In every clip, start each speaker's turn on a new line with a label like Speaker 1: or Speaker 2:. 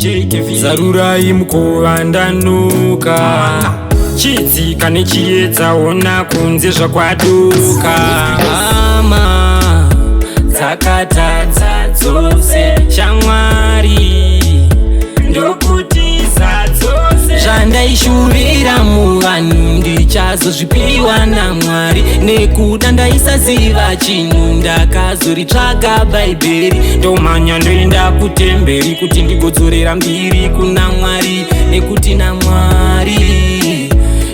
Speaker 1: ndicheke zarurai mukova ndanuka chidzika nechiedza ona kunze zvakwaduka hama dzakatadza dzose shamwari ndokutiza dzose zvandaishuvira muvanhu ndichazozvipiwa naMwari nekuda ndaisaziva chinhu ndakazoritsvaga bhaibheri ndomhanya ndoenda kutemberi kuti ndigodzorera mbiri kuna Mwari nekuti naMwari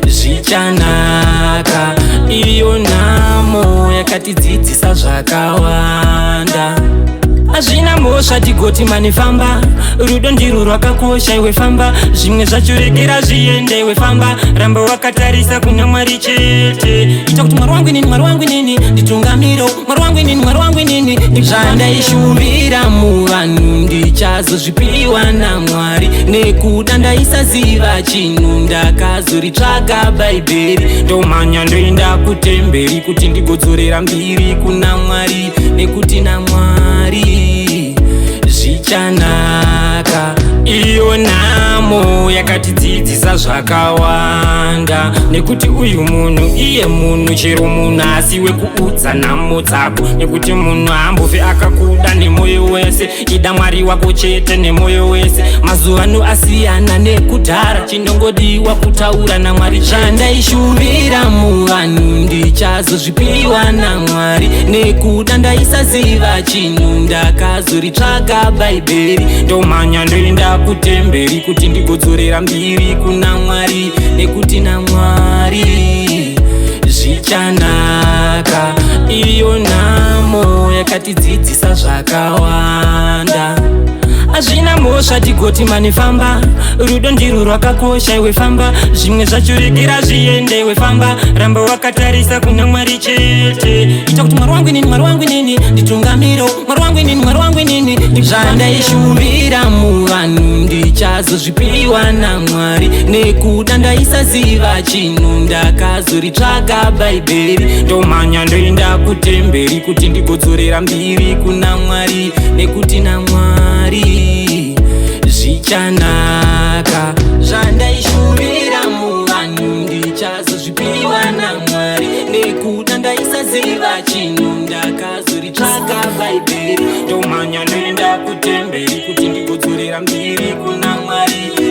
Speaker 1: zvichanaka. Iyo nhamo yakatidzidzisa zvakawanda hazvina mhosva tigoti mane famba rudo ndirwo rwakakosha iwe famba zvimwe zvacho regera zviende iwe famba ramba wakatarisa kuna Mwari chete ita kuti Mwari wangu inini nditungamiro Mwari wangu inini zvandaishuvira muvanhu ndichazozvipiwa naMwari nekuda ndaisaziva chinhu ndakazoritsvaga bhaibheri ndomhanya ndoenda kutemberi kuti ndigodzorera mbiri kuna Mwari nekuti naMwari zvichanaka. Iyo nhamo yakatidzidzisa zvakawanda nekuti uyu munhu iye munhu chero munhu asiwe kuudza nhamo dzako nekuti munhu hambofe akakuda nemwoyo wese ida Mwari wako chete nemwoyo wese mazuva ano asiyana nekudhara chinongodiwa kutaura naMwari zvandaishuvira muvanhu ndichazozvipiwa naMwari nekuda ndaisaziva chinhu ndakazoritsvaga bhaibheri ndomhanya ndoenda kutemberi kuti ndigodzorera mbiri kuna Mwari nekuti naMwari zvichanaka. Iyo nhamo yakatidzidzisa zvakawanda hazvina mhosva tigoti mane famba rudo ndirwo rwakakosha iwe famba zvimwe zvacho regera zviende iwe famba ramba wakatarisa kuna Mwari chete ita kuti Mwari wangu inini nditungamiro Mwari wangu inini zvandaishuvira muvanhu ndichazozvipiwa naMwari nekuda ndaisaziva chinhu ndakazoritsvaga bhaibheri ndomhanya ndoenda kutemberi kuti ndigodzorera mbiri kuna Mwari nekuti naMwari zvichanaka. Zvandaishuvira muvanhu ndichazozvipiwa naMwari nekuda ndaisaziva chinhu ndakazoritsvaga bhaibheri ndomhanya ndoenda kutemberi kuti ndigodzorera mbiri kuna Mwari